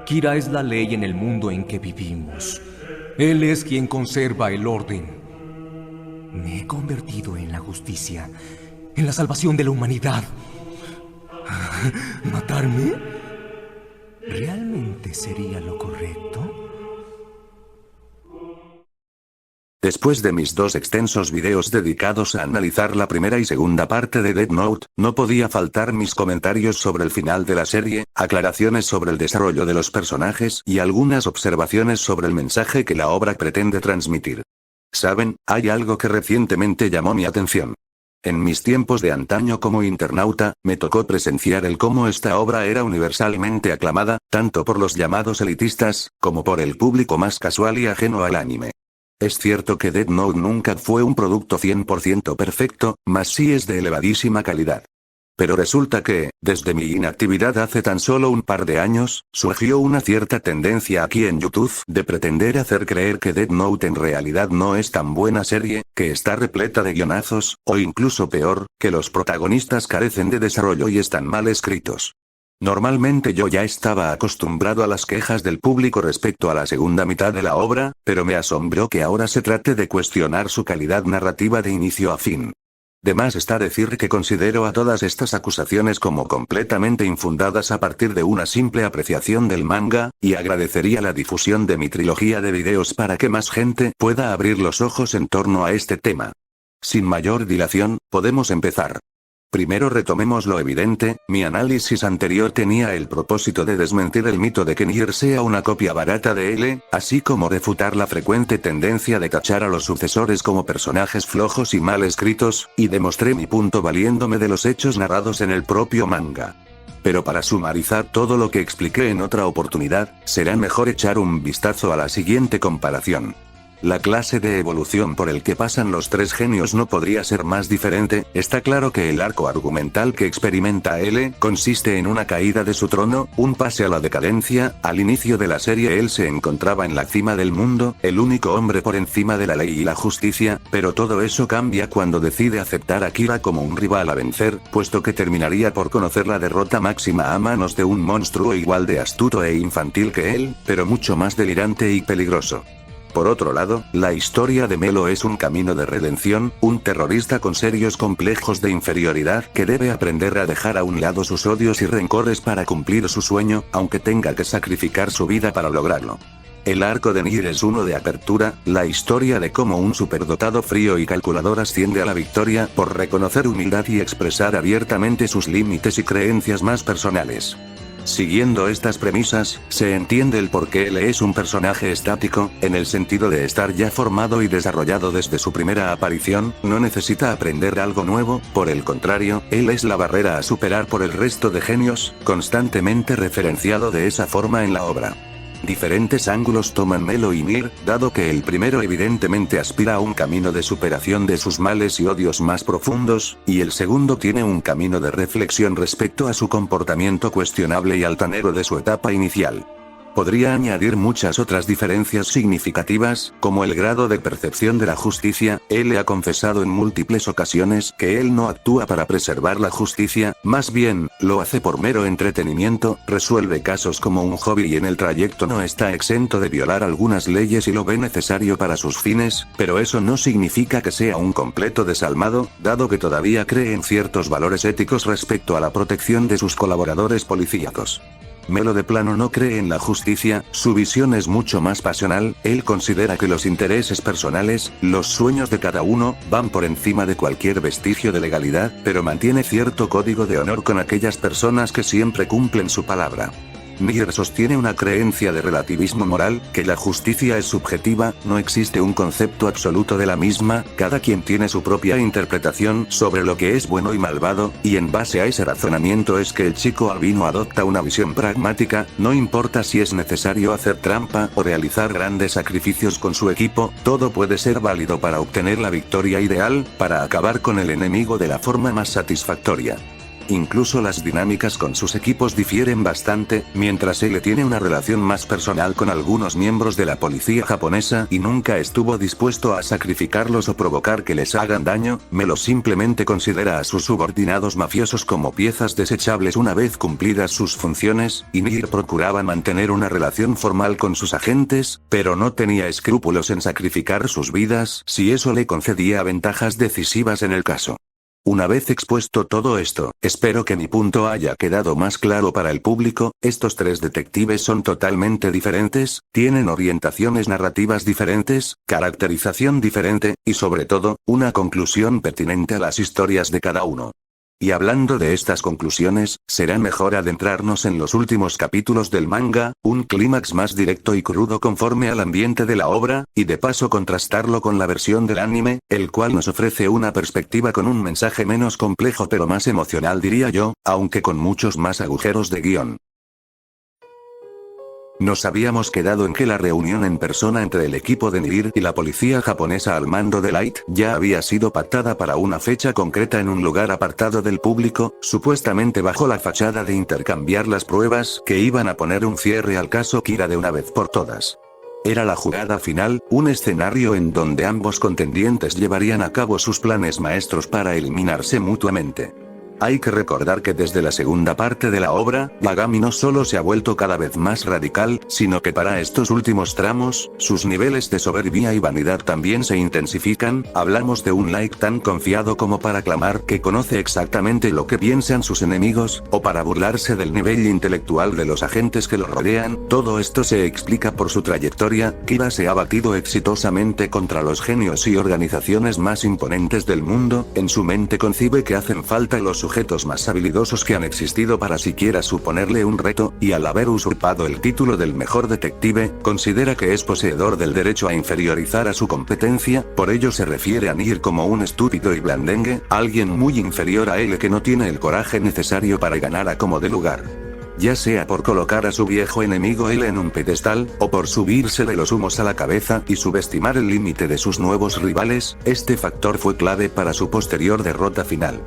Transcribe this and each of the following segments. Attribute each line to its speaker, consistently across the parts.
Speaker 1: Kira es la ley en el mundo en que vivimos. Él es quien conserva el orden. Me he convertido en la justicia, en la salvación de la humanidad. ¿Matarme? ¿Realmente sería lo correcto?
Speaker 2: Después de mis dos extensos videos dedicados a analizar la primera y segunda parte de Death Note, no podía faltar mis comentarios sobre el final de la serie, aclaraciones sobre el desarrollo de los personajes y algunas observaciones sobre el mensaje que la obra pretende transmitir. ¿Saben? Hay algo que recientemente llamó mi atención. En mis tiempos de antaño como internauta, me tocó presenciar el cómo esta obra era universalmente aclamada, tanto por los llamados elitistas, como por el público más casual y ajeno al anime. Es cierto que Death Note nunca fue un producto 100% perfecto, mas sí es de elevadísima calidad. Pero resulta que, desde mi inactividad hace tan solo un par de años, surgió una cierta tendencia aquí en YouTube de pretender hacer creer que Death Note en realidad no es tan buena serie, que está repleta de guionazos, o incluso peor, que los protagonistas carecen de desarrollo y están mal escritos. Normalmente yo ya estaba acostumbrado a las quejas del público respecto a la segunda mitad de la obra, pero me asombró que ahora se trate de cuestionar su calidad narrativa de inicio a fin. De más está decir que considero a todas estas acusaciones como completamente infundadas a partir de una simple apreciación del manga, y agradecería la difusión de mi trilogía de videos para que más gente pueda abrir los ojos en torno a este tema. Sin mayor dilación, podemos empezar. Primero retomemos lo evidente, mi análisis anterior tenía el propósito de desmentir el mito de que Nier sea una copia barata de L, así como refutar la frecuente tendencia de tachar a los sucesores como personajes flojos y mal escritos, y demostré mi punto valiéndome de los hechos narrados en el propio manga. Pero para sumarizar todo lo que expliqué en otra oportunidad, será mejor echar un vistazo a la siguiente comparación. La clase de evolución por el que pasan los tres genios no podría ser más diferente. Está claro que el arco argumental que experimenta L consiste en una caída de su trono, un pase a la decadencia. Al inicio de la serie él se encontraba en la cima del mundo, el único hombre por encima de la ley y la justicia, pero todo eso cambia cuando decide aceptar a Kira como un rival a vencer, puesto que terminaría por conocer la derrota máxima a manos de un monstruo igual de astuto e infantil que él, pero mucho más delirante y peligroso. Por otro lado, la historia de Melo es un camino de redención, un terrorista con serios complejos de inferioridad que debe aprender a dejar a un lado sus odios y rencores para cumplir su sueño, aunque tenga que sacrificar su vida para lograrlo. El arco de Nier es uno de apertura, la historia de cómo un superdotado frío y calculador asciende a la victoria por reconocer humildad y expresar abiertamente sus límites y creencias más personales. Siguiendo estas premisas, se entiende el por qué él es un personaje estático, en el sentido de estar ya formado y desarrollado desde su primera aparición, no necesita aprender algo nuevo, por el contrario, él es la barrera a superar por el resto de genios, constantemente referenciado de esa forma en la obra. Diferentes ángulos toman Melo y Nier, dado que el primero evidentemente aspira a un camino de superación de sus males y odios más profundos, y el segundo tiene un camino de reflexión respecto a su comportamiento cuestionable y altanero de su etapa inicial. Podría añadir muchas otras diferencias significativas, como el grado de percepción de la justicia. Él ha confesado en múltiples ocasiones que él no actúa para preservar la justicia, más bien, lo hace por mero entretenimiento, resuelve casos como un hobby y en el trayecto no está exento de violar algunas leyes y lo ve necesario para sus fines, pero eso no significa que sea un completo desalmado, dado que todavía cree en ciertos valores éticos respecto a la protección de sus colaboradores policíacos. Melo de plano no cree en la justicia, su visión es mucho más pasional, él considera que los intereses personales, los sueños de cada uno, van por encima de cualquier vestigio de legalidad, pero mantiene cierto código de honor con aquellas personas que siempre cumplen su palabra. Nier sostiene una creencia de relativismo moral, que la justicia es subjetiva, no existe un concepto absoluto de la misma, cada quien tiene su propia interpretación sobre lo que es bueno y malvado, y en base a ese razonamiento es que el chico albino adopta una visión pragmática, no importa si es necesario hacer trampa o realizar grandes sacrificios con su equipo, todo puede ser válido para obtener la victoria ideal, para acabar con el enemigo de la forma más satisfactoria. Incluso las dinámicas con sus equipos difieren bastante, mientras L tiene una relación más personal con algunos miembros de la policía japonesa y nunca estuvo dispuesto a sacrificarlos o provocar que les hagan daño, Melo simplemente considera a sus subordinados mafiosos como piezas desechables una vez cumplidas sus funciones, y Nir procuraba mantener una relación formal con sus agentes, pero no tenía escrúpulos en sacrificar sus vidas si eso le concedía ventajas decisivas en el caso. Una vez expuesto todo esto, espero que mi punto haya quedado más claro para el público. Estos tres detectives son totalmente diferentes, tienen orientaciones narrativas diferentes, caracterización diferente, y sobre todo, una conclusión pertinente a las historias de cada uno. Y hablando de estas conclusiones, será mejor adentrarnos en los últimos capítulos del manga, un clímax más directo y crudo conforme al ambiente de la obra, y de paso contrastarlo con la versión del anime, el cual nos ofrece una perspectiva con un mensaje menos complejo pero más emocional diría yo, aunque con muchos más agujeros de guión. Nos habíamos quedado en que la reunión en persona entre el equipo de Nir y la policía japonesa al mando de Light ya había sido pactada para una fecha concreta en un lugar apartado del público, supuestamente bajo la fachada de intercambiar las pruebas que iban a poner un cierre al caso Kira de una vez por todas. Era la jugada final, un escenario en donde ambos contendientes llevarían a cabo sus planes maestros para eliminarse mutuamente. Hay que recordar que desde la segunda parte de la obra, Yagami no solo se ha vuelto cada vez más radical, sino que para estos últimos tramos, sus niveles de soberbia y vanidad también se intensifican. Hablamos de un Light tan confiado como para clamar que conoce exactamente lo que piensan sus enemigos, o para burlarse del nivel intelectual de los agentes que lo rodean. Todo esto se explica por su trayectoria. Kira se ha batido exitosamente contra los genios y organizaciones más imponentes del mundo. En su mente concibe que hacen falta los sujetos más habilidosos que han existido para siquiera suponerle un reto, y al haber usurpado el título del mejor detective, considera que es poseedor del derecho a inferiorizar a su competencia. Por ello se refiere a Nir como un estúpido y blandengue, alguien muy inferior a él que no tiene el coraje necesario para ganar a como de lugar. Ya sea por colocar a su viejo enemigo L en un pedestal, o por subírsele los humos a la cabeza y subestimar el límite de sus nuevos rivales, este factor fue clave para su posterior derrota final.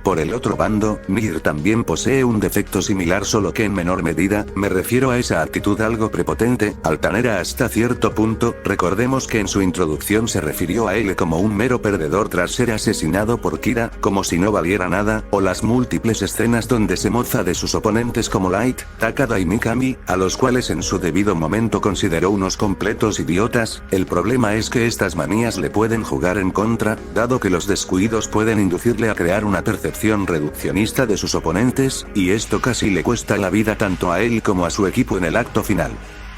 Speaker 2: Por el otro bando, Nir también posee un defecto similar solo que en menor medida, me refiero a esa actitud algo prepotente, altanera hasta cierto punto. Recordemos que en su introducción se refirió a él como un mero perdedor tras ser asesinado por Kira, como si no valiera nada, o las múltiples escenas donde se mofa de sus oponentes como Light, Takada y Mikami, a los cuales en su debido momento consideró unos completos idiotas. El problema es que estas manías le pueden jugar en contra, dado que los descuidos pueden inducirle a crear una percepción reduccionista de sus oponentes, y esto casi le cuesta la vida tanto a él como a su equipo en el acto final.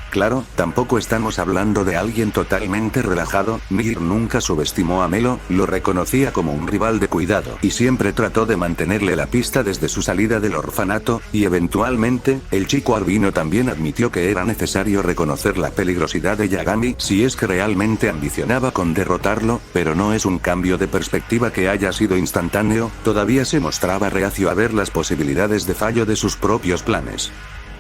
Speaker 2: Claro, tampoco estamos hablando de alguien totalmente relajado. Nir nunca subestimó a Melo, lo reconocía como un rival de cuidado y siempre trató de mantenerle la pista desde su salida del orfanato, y eventualmente, el chico albino también admitió que era necesario reconocer la peligrosidad de Yagami si es que realmente ambicionaba con derrotarlo, pero no es un cambio de perspectiva que haya sido instantáneo, todavía se mostraba reacio a ver las posibilidades de fallo de sus propios planes.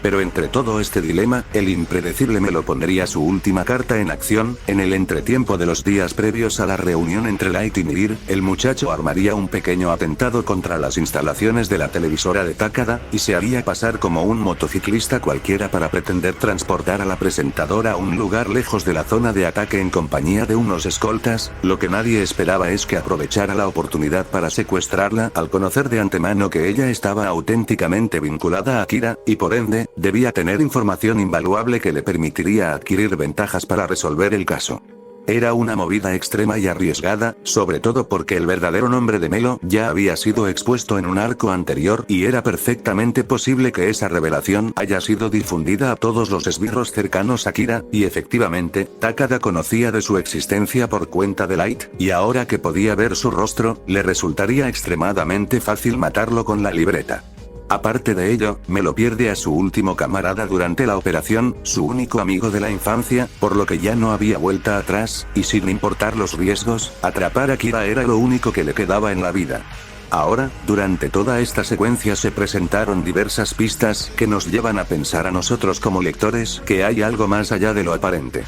Speaker 2: Pero entre todo este dilema, el impredecible Melo pondría su última carta en acción. En el entretiempo de los días previos a la reunión entre Light y Nir, el muchacho armaría un pequeño atentado contra las instalaciones de la televisora de Takada, y se haría pasar como un motociclista cualquiera para pretender transportar a la presentadora a un lugar lejos de la zona de ataque en compañía de unos escoltas. Lo que nadie esperaba es que aprovechara la oportunidad para secuestrarla, al conocer de antemano que ella estaba auténticamente vinculada a Kira, y por ende, debía tener información invaluable que le permitiría adquirir ventajas para resolver el caso. Era una movida extrema y arriesgada, sobre todo porque el verdadero nombre de Melo ya había sido expuesto en un arco anterior, y era perfectamente posible que esa revelación haya sido difundida a todos los esbirros cercanos a Kira, y efectivamente, Takada conocía de su existencia por cuenta de Light, y ahora que podía ver su rostro, le resultaría extremadamente fácil matarlo con la libreta. Aparte de ello, Melo pierde a su último camarada durante la operación, su único amigo de la infancia, por lo que ya no había vuelta atrás, y sin importar los riesgos, atrapar a Kira era lo único que le quedaba en la vida. Ahora, durante toda esta secuencia se presentaron diversas pistas que nos llevan a pensar a nosotros como lectores que hay algo más allá de lo aparente.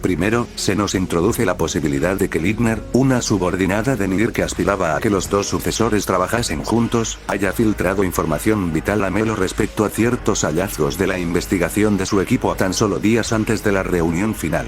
Speaker 2: Primero, se nos introduce la posibilidad de que Liebner, una subordinada de Nier que aspiraba a que los dos sucesores trabajasen juntos, haya filtrado información vital a Melo respecto a ciertos hallazgos de la investigación de su equipo tan solo días antes de la reunión final.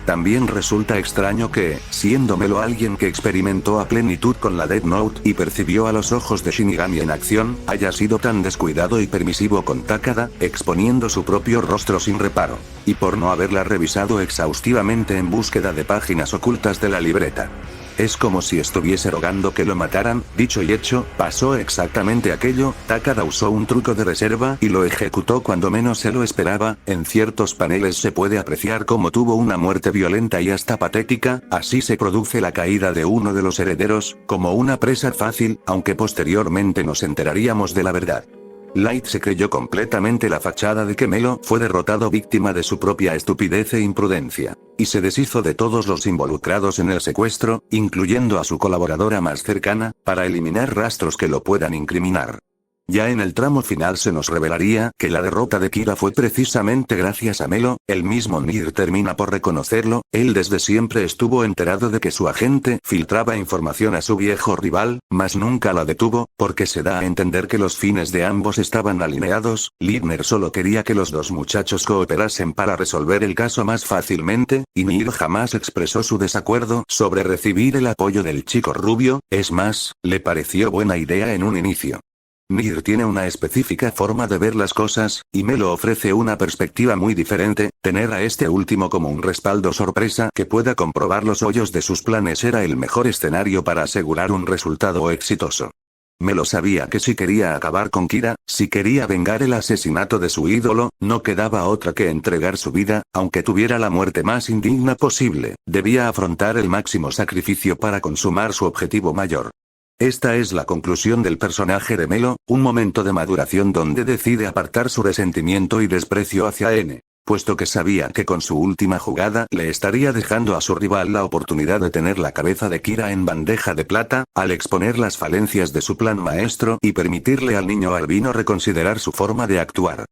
Speaker 2: También resulta extraño que, siendo Melo alguien que experimentó a plenitud con la Death Note y percibió a los ojos de Shinigami en acción, haya sido tan descuidado y permisivo con Takada, exponiendo su propio rostro sin reparo. Y por no haberla revisado exhaustivamente en búsqueda de páginas ocultas de la libreta. Es como si estuviese rogando que lo mataran. Dicho y hecho, pasó exactamente aquello. Takada usó un truco de reserva y lo ejecutó cuando menos se lo esperaba. En ciertos paneles se puede apreciar cómo tuvo una muerte violenta y hasta patética. Así se produce la caída de uno de los herederos, como una presa fácil, aunque posteriormente nos enteraríamos de la verdad. Light se creyó completamente la fachada de que Melo fue derrotado víctima de su propia estupidez e imprudencia. Y se deshizo de todos los involucrados en el secuestro, incluyendo a su colaboradora más cercana, para eliminar rastros que lo puedan incriminar. Ya en el tramo final se nos revelaría que la derrota de Kira fue precisamente gracias a Melo. El mismo Nier termina por reconocerlo. Él desde siempre estuvo enterado de que su agente filtraba información a su viejo rival, mas nunca la detuvo, porque se da a entender que los fines de ambos estaban alineados. Liebner solo quería que los dos muchachos cooperasen para resolver el caso más fácilmente, y Nier jamás expresó su desacuerdo sobre recibir el apoyo del chico rubio. Es más, le pareció buena idea en un inicio. Nier tiene una específica forma de ver las cosas, y Melo ofrece una perspectiva muy diferente. Tener a este último como un respaldo sorpresa que pueda comprobar los hoyos de sus planes era el mejor escenario para asegurar un resultado exitoso. Melo sabía que si quería acabar con Kira, si quería vengar el asesinato de su ídolo, no quedaba otra que entregar su vida, aunque tuviera la muerte más indigna posible. Debía afrontar el máximo sacrificio para consumar su objetivo mayor. Esta es la conclusión del personaje de Melo, un momento de maduración donde decide apartar su resentimiento y desprecio hacia N, puesto que sabía que con su última jugada le estaría dejando a su rival la oportunidad de tener la cabeza de Kira en bandeja de plata, al exponer las falencias de su plan maestro y permitirle al niño albino reconsiderar su forma de actuar.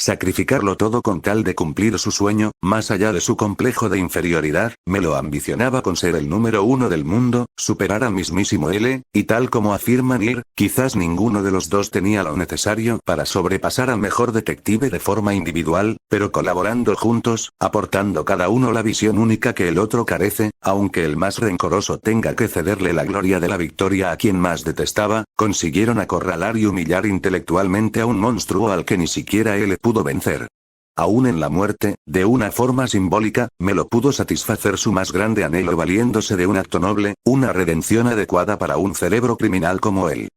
Speaker 2: Sacrificarlo todo con tal de cumplir su sueño, más allá de su complejo de inferioridad. Melo ambicionaba con ser el número uno del mundo, superar al mismísimo L, y tal como afirma Nier, quizás ninguno de los dos tenía lo necesario para sobrepasar al mejor detective de forma individual, pero colaborando juntos, aportando cada uno la visión única que el otro carece, aunque el más rencoroso tenga que cederle la gloria de la victoria a quien más detestaba, consiguieron acorralar y humillar intelectualmente a un monstruo al que ni siquiera él pudo vencer. Aún en la muerte, de una forma simbólica, Melo pudo satisfacer su más grande anhelo valiéndose de un acto noble, una redención adecuada para un cerebro criminal como él.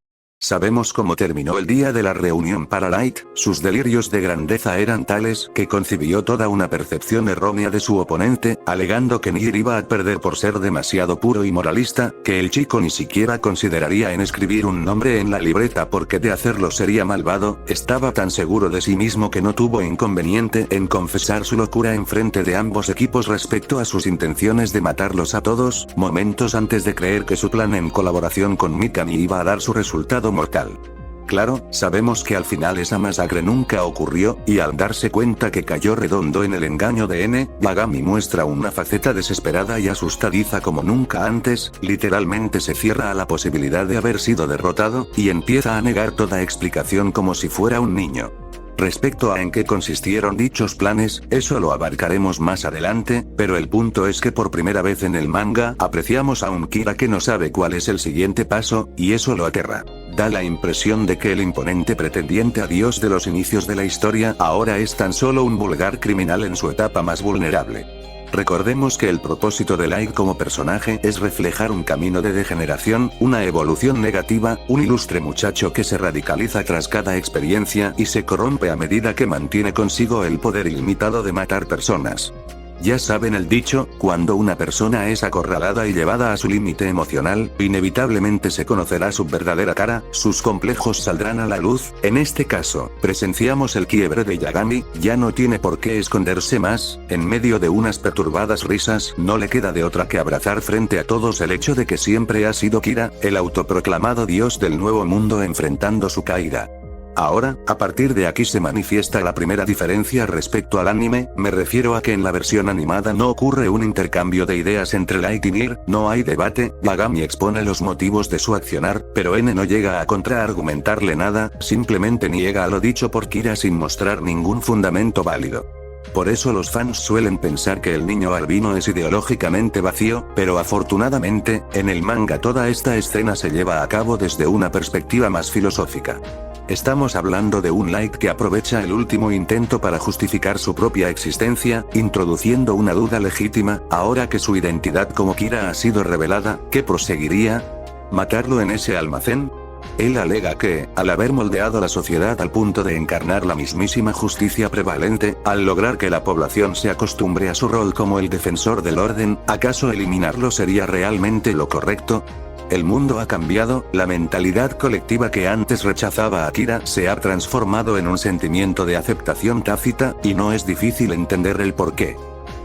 Speaker 2: Sabemos cómo terminó el día de la reunión para Light. Sus delirios de grandeza eran tales que concibió toda una percepción errónea de su oponente, alegando que Nier iba a perder por ser demasiado puro y moralista, que el chico ni siquiera consideraría en escribir un nombre en la libreta porque de hacerlo sería malvado. Estaba tan seguro de sí mismo que no tuvo inconveniente en confesar su locura en frente de ambos equipos respecto a sus intenciones de matarlos a todos, momentos antes de creer que su plan en colaboración con Mikami iba a dar su resultado mortal. Claro, sabemos que al final esa masacre nunca ocurrió, y al darse cuenta que cayó redondo en el engaño de N, Yagami muestra una faceta desesperada y asustadiza como nunca antes. Literalmente se cierra a la posibilidad de haber sido derrotado, y empieza a negar toda explicación como si fuera un niño. Respecto a en qué consistieron dichos planes, eso lo abarcaremos más adelante, pero el punto es que por primera vez en el manga apreciamos a un Kira que no sabe cuál es el siguiente paso, y eso lo aterra. Da la impresión de que el imponente pretendiente a Dios de los inicios de la historia ahora es tan solo un vulgar criminal en su etapa más vulnerable. Recordemos que el propósito de Light como personaje es reflejar un camino de degeneración, una evolución negativa, un ilustre muchacho que se radicaliza tras cada experiencia y se corrompe a medida que mantiene consigo el poder ilimitado de matar personas. Ya saben el dicho, cuando una persona es acorralada y llevada a su límite emocional, inevitablemente se conocerá su verdadera cara, sus complejos saldrán a la luz. En este caso, presenciamos el quiebre de Yagami. Ya no tiene por qué esconderse más. En medio de unas perturbadas risas, no le queda de otra que abrazar frente a todos el hecho de que siempre ha sido Kira, el autoproclamado dios del nuevo mundo enfrentando su caída. Ahora, a partir de aquí se manifiesta la primera diferencia respecto al anime, me refiero a que en la versión animada no ocurre un intercambio de ideas entre Light y Nier, no hay debate, Yagami expone los motivos de su accionar, pero N no llega a contraargumentarle nada, simplemente niega a lo dicho por Kira sin mostrar ningún fundamento válido. Por eso los fans suelen pensar que el niño albino es ideológicamente vacío, pero afortunadamente, en el manga toda esta escena se lleva a cabo desde una perspectiva más filosófica. Estamos hablando de un Light que aprovecha el último intento para justificar su propia existencia, introduciendo una duda legítima, ahora que su identidad como Kira ha sido revelada, ¿qué proseguiría? ¿Matarlo en ese almacén? Él alega que, al haber moldeado la sociedad al punto de encarnar la mismísima justicia prevalente, al lograr que la población se acostumbre a su rol como el defensor del orden, ¿acaso eliminarlo sería realmente lo correcto? El mundo ha cambiado, la mentalidad colectiva que antes rechazaba a Kira se ha transformado en un sentimiento de aceptación tácita, y no es difícil entender el porqué.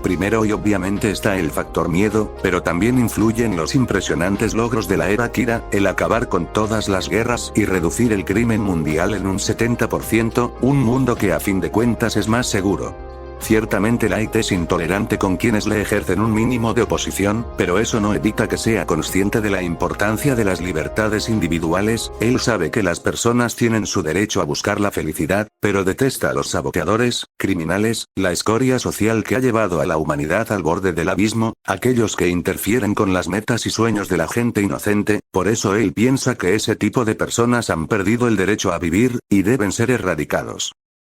Speaker 2: Primero y obviamente está el factor miedo, pero también influyen los impresionantes logros de la era Kira, el acabar con todas las guerras y reducir el crimen mundial en un 70%, un mundo que a fin de cuentas es más seguro. Ciertamente Light es intolerante con quienes le ejercen un mínimo de oposición, pero eso no evita que sea consciente de la importancia de las libertades individuales, él sabe que las personas tienen su derecho a buscar la felicidad, pero detesta a los saboteadores, criminales, la escoria social que ha llevado a la humanidad al borde del abismo, aquellos que interfieren con las metas y sueños de la gente inocente, por eso él piensa que ese tipo de personas han perdido el derecho a vivir, y deben ser erradicados.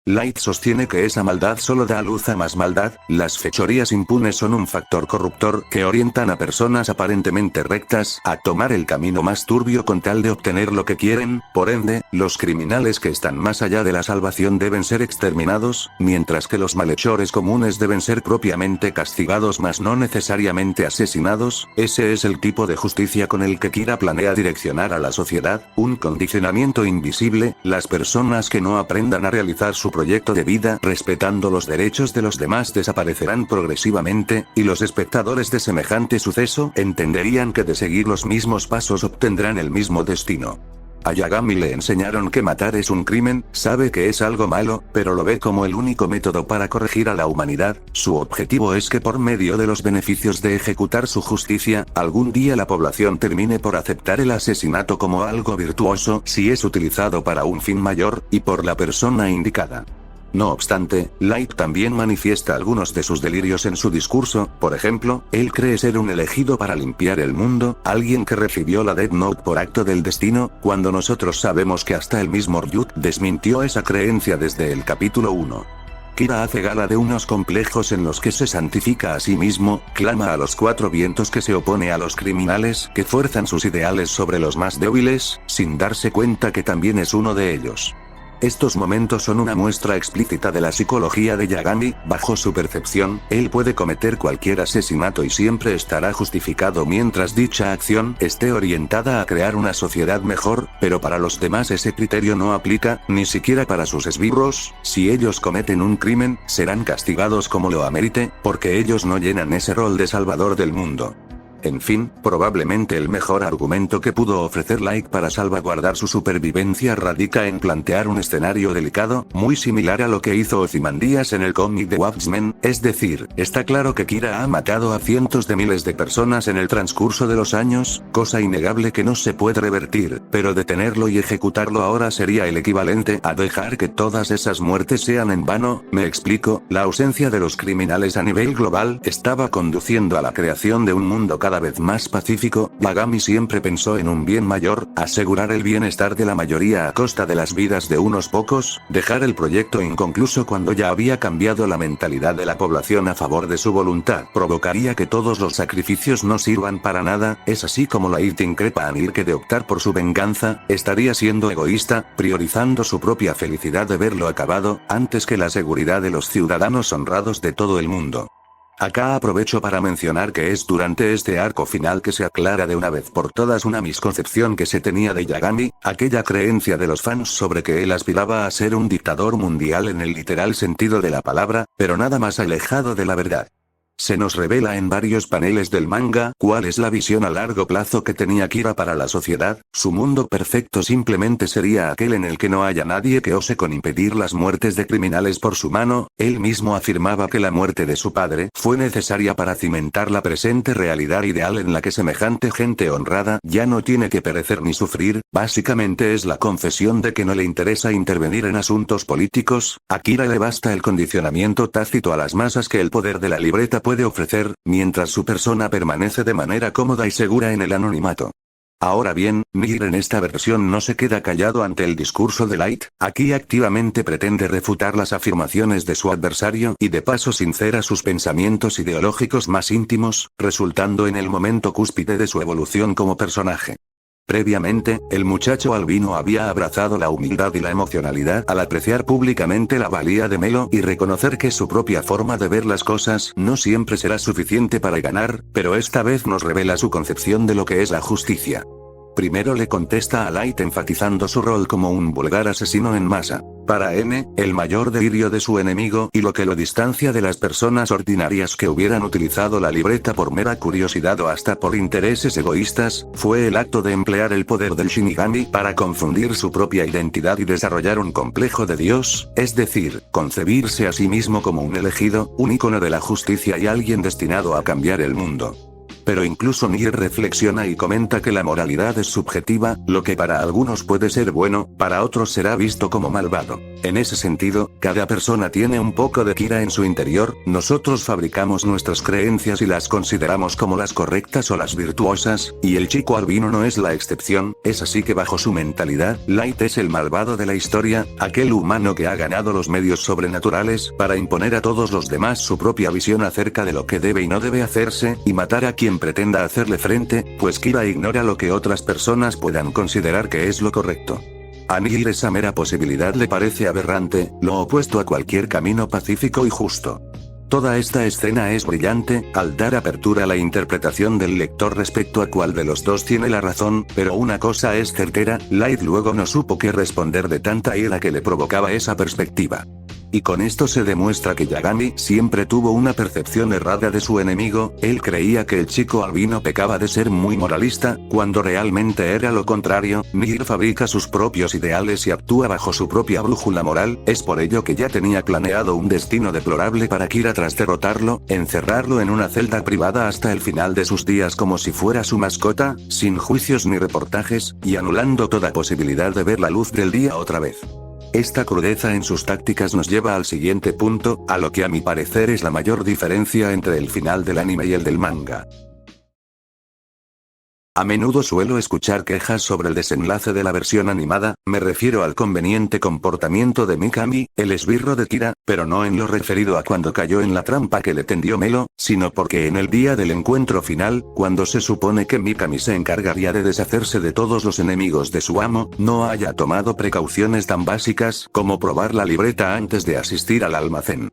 Speaker 2: Light sostiene que esa maldad solo da luz a más maldad, las fechorías impunes son un factor corruptor que orientan a personas aparentemente rectas a tomar el camino más turbio con tal de obtener lo que quieren, por ende, los criminales que están más allá de la salvación deben ser exterminados, mientras que los malhechores comunes deben ser propiamente castigados mas no necesariamente asesinados, ese es el tipo de justicia con el que Kira planea direccionar a la sociedad, un condicionamiento invisible, las personas que no aprendan a realizar su proyecto de vida respetando los derechos de los demás desaparecerán progresivamente, y los espectadores de semejante suceso entenderían que de seguir los mismos pasos obtendrán el mismo destino. A Yagami le enseñaron que matar es un crimen, sabe que es algo malo, pero lo ve como el único método para corregir a la humanidad, su objetivo es que por medio de los beneficios de ejecutar su justicia, algún día la población termine por aceptar el asesinato como algo virtuoso si es utilizado para un fin mayor, y por la persona indicada. No obstante, Light también manifiesta algunos de sus delirios en su discurso, por ejemplo, él cree ser un elegido para limpiar el mundo, alguien que recibió la Death Note por acto del destino, cuando nosotros sabemos que hasta el mismo Ryuk desmintió esa creencia desde el capítulo 1. Kira hace gala de unos complejos en los que se santifica a sí mismo, clama a los cuatro vientos que se opone a los criminales que fuerzan sus ideales sobre los más débiles, sin darse cuenta que también es uno de ellos. Estos momentos son una muestra explícita de la psicología de Yagami, bajo su percepción, él puede cometer cualquier asesinato y siempre estará justificado mientras dicha acción esté orientada a crear una sociedad mejor, pero para los demás ese criterio no aplica, ni siquiera para sus esbirros, si ellos cometen un crimen, serán castigados como lo amerite, porque ellos no llenan ese rol de salvador del mundo. En fin, probablemente el mejor argumento que pudo ofrecer Light para salvaguardar su supervivencia radica en plantear un escenario delicado, muy similar a lo que hizo Ozymandias en el cómic de Watchmen, es decir, está claro que Kira ha matado a cientos de miles de personas en el transcurso de los años, cosa innegable que no se puede revertir, pero detenerlo y ejecutarlo ahora sería el equivalente a dejar que todas esas muertes sean en vano, me explico, la ausencia de los criminales a nivel global estaba conduciendo a la creación de un mundo cada vez más pacífico. Yagami siempre pensó en un bien mayor, asegurar el bienestar de la mayoría a costa de las vidas de unos pocos, dejar el proyecto inconcluso cuando ya había cambiado la mentalidad de la población a favor de su voluntad provocaría que todos los sacrificios no sirvan para nada, es así como Light increpa a Nier que de optar por su venganza, estaría siendo egoísta, priorizando su propia felicidad de verlo acabado, antes que la seguridad de los ciudadanos honrados de todo el mundo. Acá aprovecho para mencionar que es durante este arco final que se aclara de una vez por todas una misconcepción que se tenía de Yagami, aquella creencia de los fans sobre que él aspiraba a ser un dictador mundial en el literal sentido de la palabra, pero nada más alejado de la verdad. Se nos revela en varios paneles del manga cuál es la visión a largo plazo que tenía Kira para la sociedad. Su mundo perfecto simplemente sería aquel en el que no haya nadie que ose con impedir las muertes de criminales por su mano. Él mismo afirmaba que la muerte de su padre fue necesaria para cimentar la presente realidad ideal en la que semejante gente honrada ya no tiene que perecer ni sufrir. Básicamente es la confesión de que no le interesa intervenir en asuntos políticos. A Kira le basta el condicionamiento tácito a las masas que el poder de la libreta puede ofrecer, mientras su persona permanece de manera cómoda y segura en el anonimato. Ahora bien, Nier en esta versión no se queda callado ante el discurso de Light. Aquí activamente pretende refutar las afirmaciones de su adversario y de paso sincera sus pensamientos ideológicos más íntimos, resultando en el momento cúspide de su evolución como personaje. Previamente, el muchacho albino había abrazado la humildad y la emocionalidad al apreciar públicamente la valía de Melo y reconocer que su propia forma de ver las cosas no siempre será suficiente para ganar, pero esta vez nos revela su concepción de lo que es la justicia. Primero le contesta a Light enfatizando su rol como un vulgar asesino en masa. Para N, el mayor delirio de su enemigo y lo que lo distancia de las personas ordinarias que hubieran utilizado la libreta por mera curiosidad o hasta por intereses egoístas, fue el acto de emplear el poder del Shinigami para confundir su propia identidad y desarrollar un complejo de Dios, es decir, concebirse a sí mismo como un elegido, un ícono de la justicia y alguien destinado a cambiar el mundo. Pero incluso Nier reflexiona y comenta que la moralidad es subjetiva, lo que para algunos puede ser bueno, para otros será visto como malvado. En ese sentido, cada persona tiene un poco de Kira en su interior. Nosotros fabricamos nuestras creencias y las consideramos como las correctas o las virtuosas, y el chico albino no es la excepción. Es así que bajo su mentalidad, Light es el malvado de la historia, aquel humano que ha ganado los medios sobrenaturales para imponer a todos los demás su propia visión acerca de lo que debe y no debe hacerse, y matar a quien pretenda hacerle frente, pues Kira ignora lo que otras personas puedan considerar que es lo correcto. A Nier esa mera posibilidad le parece aberrante, lo opuesto a cualquier camino pacífico y justo. Toda esta escena es brillante, al dar apertura a la interpretación del lector respecto a cuál de los dos tiene la razón, pero una cosa es certera, Light luego no supo qué responder de tanta ira que le provocaba esa perspectiva. Y con esto se demuestra que Yagami siempre tuvo una percepción errada de su enemigo. Él creía que el chico albino pecaba de ser muy moralista, cuando realmente era lo contrario. Nier fabrica sus propios ideales y actúa bajo su propia brújula moral. Es por ello que ya tenía planeado un destino deplorable para Kira tras derrotarlo, encerrarlo en una celda privada hasta el final de sus días como si fuera su mascota, sin juicios ni reportajes, y anulando toda posibilidad de ver la luz del día otra vez. Esta crudeza en sus tácticas nos lleva al siguiente punto, a lo que a mi parecer es la mayor diferencia entre el final del anime y el del manga. A menudo suelo escuchar quejas sobre el desenlace de la versión animada. Me refiero al conveniente comportamiento de Mikami, el esbirro de Kira, pero no en lo referido a cuando cayó en la trampa que le tendió Melo, sino porque en el día del encuentro final, cuando se supone que Mikami se encargaría de deshacerse de todos los enemigos de su amo, no haya tomado precauciones tan básicas como probar la libreta antes de asistir al almacén.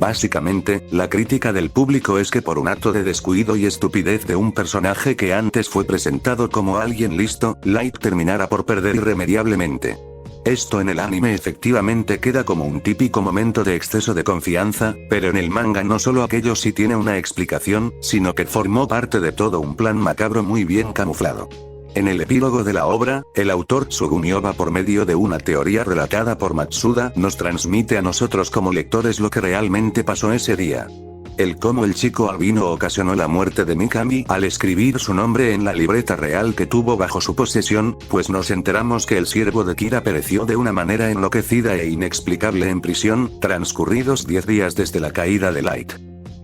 Speaker 2: Básicamente, la crítica del público es que por un acto de descuido y estupidez de un personaje que antes fue presentado como alguien listo, Light terminara por perder irremediablemente. Esto en el anime efectivamente queda como un típico momento de exceso de confianza, pero en el manga no solo aquello sí tiene una explicación, sino que formó parte de todo un plan macabro muy bien camuflado. En el epílogo de la obra, el autor Tsugunyoba, por medio de una teoría relatada por Matsuda, nos transmite a nosotros como lectores lo que realmente pasó ese día. El cómo el chico albino ocasionó la muerte de Mikami al escribir su nombre en la libreta real que tuvo bajo su posesión, pues nos enteramos que el siervo de Kira pereció de una manera enloquecida e inexplicable en prisión, transcurridos 10 días desde la caída de Light.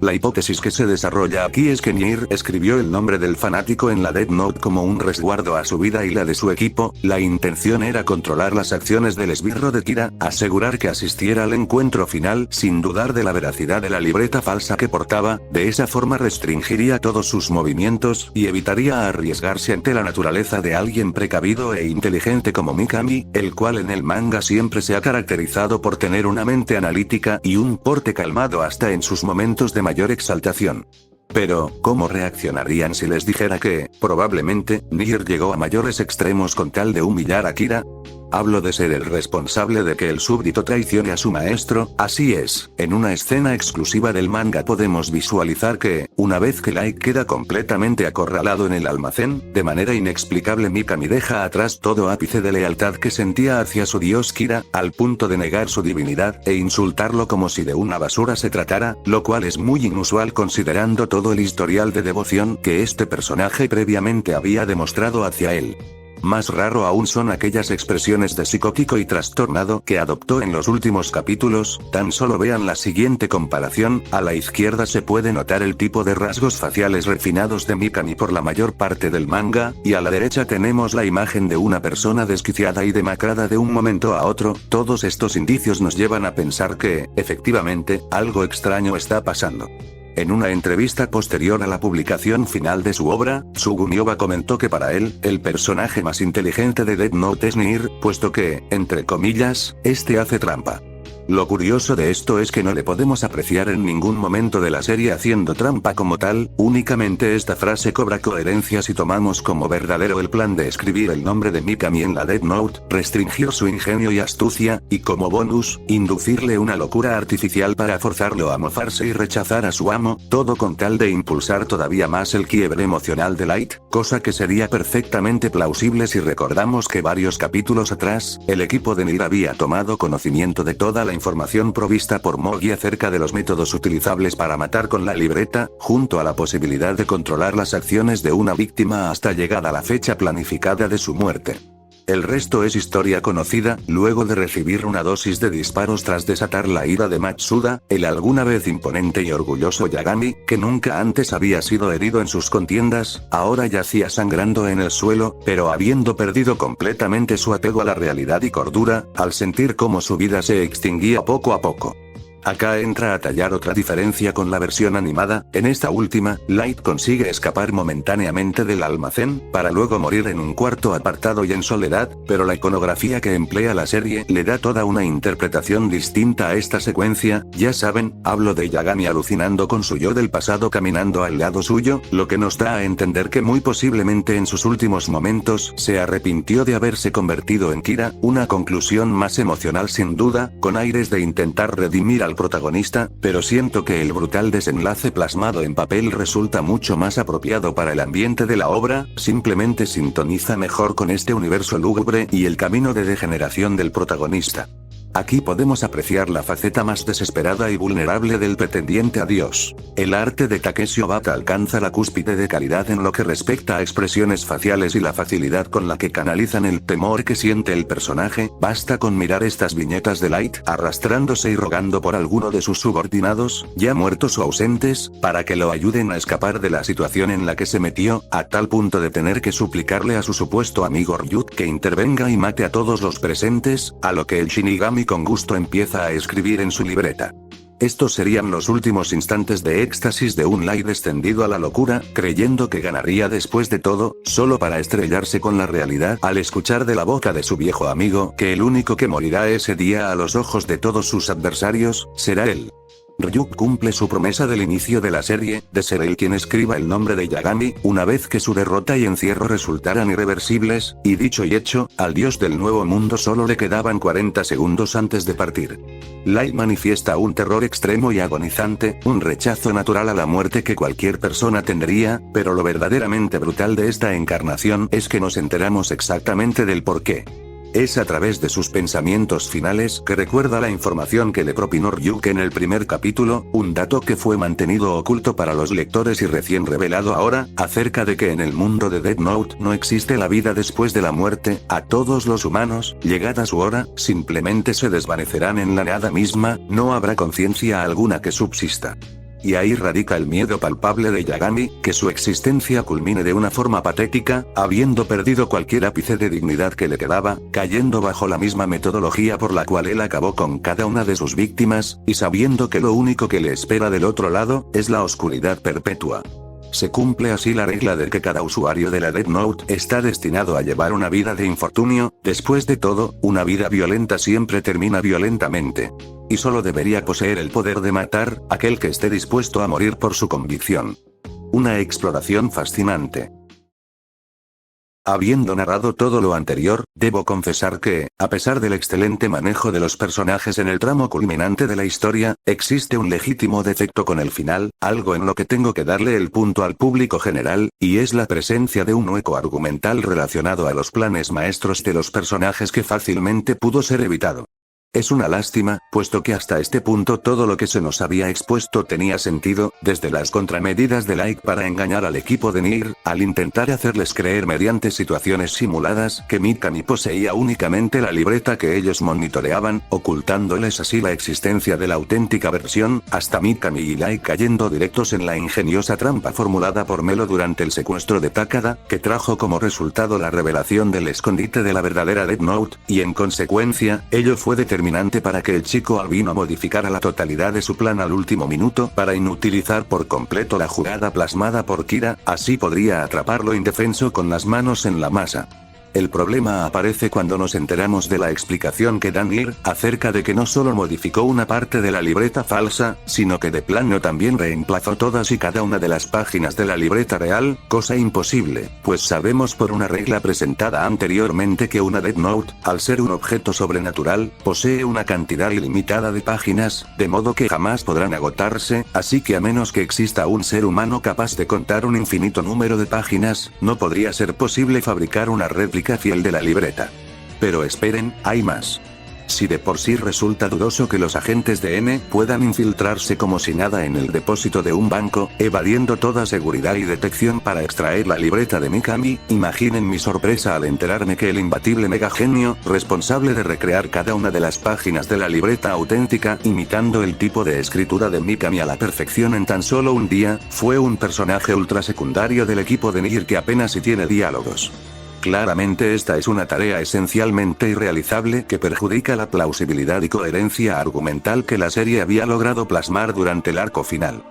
Speaker 2: La hipótesis que se desarrolla aquí es que Nier escribió el nombre del fanático en la Death Note como un resguardo a su vida y la de su equipo. La intención era controlar las acciones del esbirro de Kira, asegurar que asistiera al encuentro final sin dudar de la veracidad de la libreta falsa que portaba. De esa forma restringiría todos sus movimientos y evitaría arriesgarse ante la naturaleza de alguien precavido e inteligente como Mikami, el cual en el manga siempre se ha caracterizado por tener una mente analítica y un porte calmado hasta en sus momentos de mayor exaltación. Pero, ¿cómo reaccionarían si les dijera que, probablemente, Nier llegó a mayores extremos con tal de humillar a Kira? Hablo de ser el responsable de que el súbdito traicione a su maestro, así es. En una escena exclusiva del manga podemos visualizar que, una vez que Light queda completamente acorralado en el almacén, de manera inexplicable Mikami deja atrás todo ápice de lealtad que sentía hacia su dios Kira, al punto de negar su divinidad e insultarlo como si de una basura se tratara, lo cual es muy inusual considerando todo el historial de devoción que este personaje previamente había demostrado hacia él. Más raro aún son aquellas expresiones de psicótico y trastornado que adoptó en los últimos capítulos, tan solo vean la siguiente comparación, a la izquierda se puede notar el tipo de rasgos faciales refinados de Mikami por la mayor parte del manga, y a la derecha tenemos la imagen de una persona desquiciada y demacrada de un momento a otro. Todos estos indicios nos llevan a pensar que, efectivamente, algo extraño está pasando. En una entrevista posterior a la publicación final de su obra, Sugumioba comentó que para él, el personaje más inteligente de Death Note es Nier, puesto que, entre comillas, este hace trampa. Lo curioso de esto es que no le podemos apreciar en ningún momento de la serie haciendo trampa como tal, únicamente esta frase cobra coherencia si tomamos como verdadero el plan de escribir el nombre de Mikami en la Death Note, restringir su ingenio y astucia, y como bonus, inducirle una locura artificial para forzarlo a mofarse y rechazar a su amo, todo con tal de impulsar todavía más el quiebre emocional de Light, cosa que sería perfectamente plausible si recordamos que varios capítulos atrás, el equipo de Nier había tomado conocimiento de toda la información provista por Mogi acerca de los métodos utilizables para matar con la libreta, junto a la posibilidad de controlar las acciones de una víctima hasta llegada la fecha planificada de su muerte. El resto es historia conocida. Luego de recibir una dosis de disparos tras desatar la ira de Matsuda, el alguna vez imponente y orgulloso Yagami, que nunca antes había sido herido en sus contiendas, ahora yacía sangrando en el suelo, pero habiendo perdido completamente su apego a la realidad y cordura, al sentir cómo su vida se extinguía poco a poco. Acá entra a tallar otra diferencia con la versión animada. En esta última, Light consigue escapar momentáneamente del almacén, para luego morir en un cuarto apartado y en soledad, pero la iconografía que emplea la serie le da toda una interpretación distinta a esta secuencia. Ya saben, hablo de Yagami alucinando con su yo del pasado caminando al lado suyo, lo que nos da a entender que muy posiblemente en sus últimos momentos se arrepintió de haberse convertido en Kira, una conclusión más emocional sin duda, con aires de intentar redimir al protagonista, pero siento que el brutal desenlace plasmado en papel resulta mucho más apropiado para el ambiente de la obra, simplemente sintoniza mejor con este universo lúgubre y el camino de degeneración del protagonista. Aquí podemos apreciar la faceta más desesperada y vulnerable del pretendiente a Dios. El arte de Takeshi Obata alcanza la cúspide de calidad en lo que respecta a expresiones faciales y la facilidad con la que canalizan el temor que siente el personaje. Basta con mirar estas viñetas de Light arrastrándose y rogando por alguno de sus subordinados, ya muertos o ausentes, para que lo ayuden a escapar de la situación en la que se metió, a tal punto de tener que suplicarle a su supuesto amigo Ryuk que intervenga y mate a todos los presentes, a lo que el Shinigami con gusto empieza a escribir en su libreta. Estos serían los últimos instantes de éxtasis de un Light descendido a la locura, creyendo que ganaría después de todo, solo para estrellarse con la realidad al escuchar de la boca de su viejo amigo que el único que morirá ese día a los ojos de todos sus adversarios, será él. Ryuk cumple su promesa del inicio de la serie, de ser él quien escriba el nombre de Yagami, una vez que su derrota y encierro resultaran irreversibles, y dicho y hecho, al dios del nuevo mundo solo le quedaban 40 segundos antes de partir. Light manifiesta un terror extremo y agonizante, un rechazo natural a la muerte que cualquier persona tendría, pero lo verdaderamente brutal de esta encarnación es que nos enteramos exactamente del porqué. Es a través de sus pensamientos finales que recuerda la información que le propinó Ryuk en el primer capítulo, un dato que fue mantenido oculto para los lectores y recién revelado ahora, acerca de que en el mundo de Death Note no existe la vida después de la muerte. A todos los humanos, llegada su hora, simplemente se desvanecerán en la nada misma, no habrá conciencia alguna que subsista. Y ahí radica el miedo palpable de Yagami, que su existencia culmine de una forma patética, habiendo perdido cualquier ápice de dignidad que le quedaba, cayendo bajo la misma metodología por la cual él acabó con cada una de sus víctimas, y sabiendo que lo único que le espera del otro lado, es la oscuridad perpetua. Se cumple así la regla de que cada usuario de la Death Note está destinado a llevar una vida de infortunio. Después de todo, una vida violenta siempre termina violentamente. Y solo debería poseer el poder de matar, aquel que esté dispuesto a morir por su convicción. Una exploración fascinante. Habiendo narrado todo lo anterior, debo confesar que, a pesar del excelente manejo de los personajes en el tramo culminante de la historia, existe un legítimo defecto con el final, algo en lo que tengo que darle el punto al público general, y es la presencia de un hueco argumental relacionado a los planes maestros de los personajes que fácilmente pudo ser evitado. Es una lástima, puesto que hasta este punto todo lo que se nos había expuesto tenía sentido, desde las contramedidas de Light para engañar al equipo de Nier, al intentar hacerles creer mediante situaciones simuladas que Mikami poseía únicamente la libreta que ellos monitoreaban, ocultándoles así la existencia de la auténtica versión, hasta Mikami y Light cayendo directos en la ingeniosa trampa formulada por Melo durante el secuestro de Takada, que trajo como resultado la revelación del escondite de la verdadera Death Note, y en consecuencia, ello fue determinante para que el chico albino modificara la totalidad de su plan al último minuto para inutilizar por completo la jugada plasmada por Kira, así podría atraparlo indefenso con las manos en la masa. El problema aparece cuando nos enteramos de la explicación que da Nier acerca de que no solo modificó una parte de la libreta falsa, sino que de plano también reemplazó todas y cada una de las páginas de la libreta real, cosa imposible, pues sabemos por una regla presentada anteriormente que una Death Note, al ser un objeto sobrenatural, posee una cantidad ilimitada de páginas, de modo que jamás podrán agotarse, así que a menos que exista un ser humano capaz de contar un infinito número de páginas, no podría ser posible fabricar una réplica fiel de la libreta. Pero esperen, hay más. Si de por sí resulta dudoso que los agentes de N puedan infiltrarse como si nada en el depósito de un banco, evadiendo toda seguridad y detección para extraer la libreta de Mikami, imaginen mi sorpresa al enterarme que el imbatible megagenio, responsable de recrear cada una de las páginas de la libreta auténtica, imitando el tipo de escritura de Mikami a la perfección en tan solo un día, fue un personaje ultrasecundario del equipo de Nier que apenas si tiene diálogos. Claramente esta es una tarea esencialmente irrealizable que perjudica la plausibilidad y coherencia argumental que la serie había logrado plasmar durante el arco final.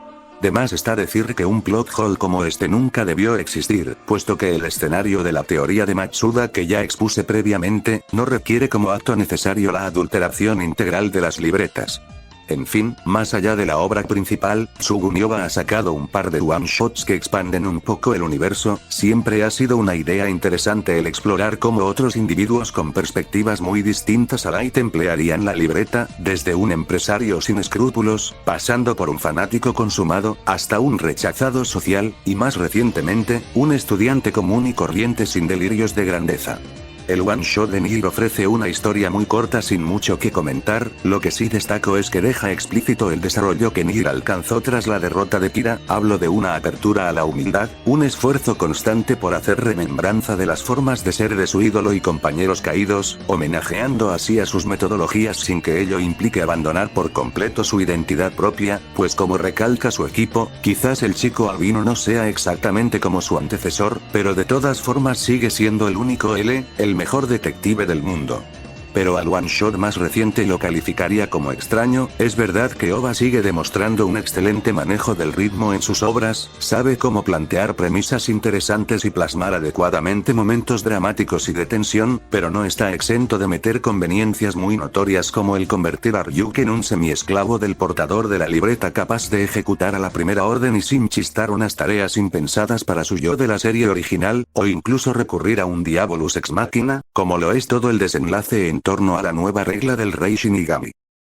Speaker 2: De más está decir que un plot hole como este nunca debió existir, puesto que el escenario de la teoría de Matsuda que ya expuse previamente, no requiere como acto necesario la adulteración integral de las libretas. En fin, más allá de la obra principal, Sugunyoba ha sacado un par de one-shots que expanden un poco el universo. Siempre ha sido una idea interesante el explorar cómo otros individuos con perspectivas muy distintas a Light emplearían la libreta, desde un empresario sin escrúpulos, pasando por un fanático consumado, hasta un rechazado social, y más recientemente, un estudiante común y corriente sin delirios de grandeza. El one-shot de Nier ofrece una historia muy corta sin mucho que comentar, lo que sí destaco es que deja explícito el desarrollo que Nier alcanzó tras la derrota de Kira, hablo de una apertura a la humildad, un esfuerzo constante por hacer remembranza de las formas de ser de su ídolo y compañeros caídos, homenajeando así a sus metodologías sin que ello implique abandonar por completo su identidad propia, pues como recalca su equipo, quizás el chico albino no sea exactamente como su antecesor, pero de todas formas sigue siendo el único el mejor detective del mundo. Pero al one shot más reciente lo calificaría como extraño. Es verdad que Oba sigue demostrando un excelente manejo del ritmo en sus obras, sabe cómo plantear premisas interesantes y plasmar adecuadamente momentos dramáticos y de tensión, pero no está exento de meter conveniencias muy notorias como el convertir a Ryuk en un semiesclavo del portador de la libreta capaz de ejecutar a la primera orden y sin chistar unas tareas impensadas para su yo de la serie original, o incluso recurrir a un Diabolus ex machina, como lo es todo el desenlace en torno a la nueva regla del rey Shinigami.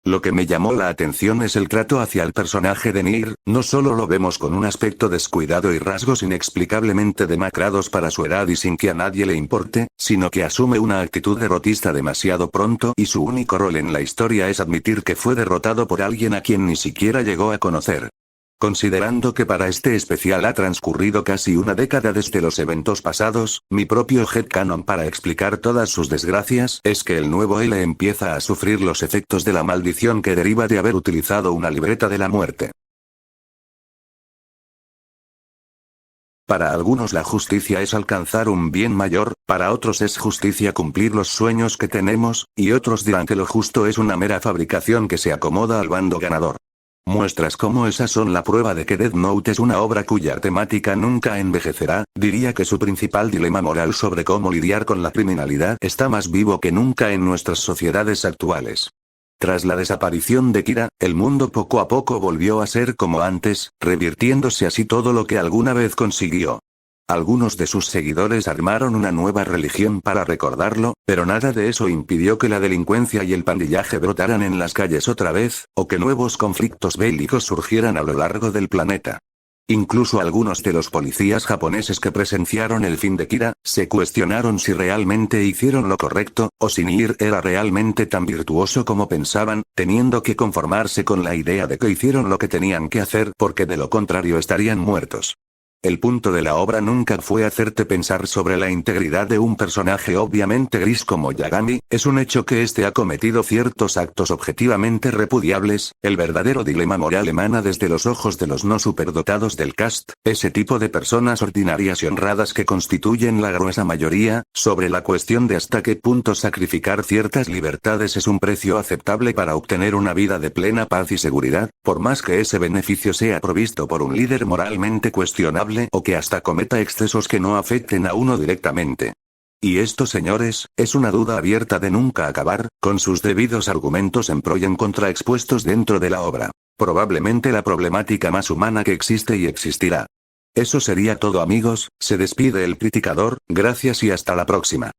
Speaker 2: Lo que me llamó la atención es el trato hacia el personaje de Nier. No solo lo vemos con un aspecto descuidado y rasgos inexplicablemente demacrados para su edad y sin que a nadie le importe, sino que asume una actitud derrotista demasiado pronto y su único rol en la historia es admitir que fue derrotado por alguien a quien ni siquiera llegó a conocer. Considerando que para este especial ha transcurrido casi una década desde los eventos pasados, mi propio headcanon para explicar todas sus desgracias es que el nuevo L empieza a sufrir los efectos de la maldición que deriva de haber utilizado una libreta de la muerte. Para algunos la justicia es alcanzar un bien mayor, para otros es justicia cumplir los sueños que tenemos, y otros dirán que lo justo es una mera fabricación que se acomoda al bando ganador. Muestras como esas son la prueba de que Death Note es una obra cuya temática nunca envejecerá. Diría que su principal dilema moral sobre cómo lidiar con la criminalidad está más vivo que nunca en nuestras sociedades actuales. Tras la desaparición de Kira, el mundo poco a poco volvió a ser como antes, revirtiéndose así todo lo que alguna vez consiguió. Algunos de sus seguidores armaron una nueva religión para recordarlo, pero nada de eso impidió que la delincuencia y el pandillaje brotaran en las calles otra vez, o que nuevos conflictos bélicos surgieran a lo largo del planeta. Incluso algunos de los policías japoneses que presenciaron el fin de Kira, se cuestionaron si realmente hicieron lo correcto, o si Nier era realmente tan virtuoso como pensaban, teniendo que conformarse con la idea de que hicieron lo que tenían que hacer porque de lo contrario estarían muertos. El punto de la obra nunca fue hacerte pensar sobre la integridad de un personaje obviamente gris como Yagami, es un hecho que este ha cometido ciertos actos objetivamente repudiables, el verdadero dilema moral emana desde los ojos de los no superdotados del cast, ese tipo de personas ordinarias y honradas que constituyen la gruesa mayoría, sobre la cuestión de hasta qué punto sacrificar ciertas libertades es un precio aceptable para obtener una vida de plena paz y seguridad, por más que ese beneficio sea provisto por un líder moralmente cuestionable o que hasta cometa excesos que no afecten a uno directamente. Y esto, señores, es una duda abierta de nunca acabar, con sus debidos argumentos en pro y en contra expuestos dentro de la obra. Probablemente la problemática más humana que existe y existirá. Eso sería todo, amigos, se despide el criticador, gracias y hasta la próxima.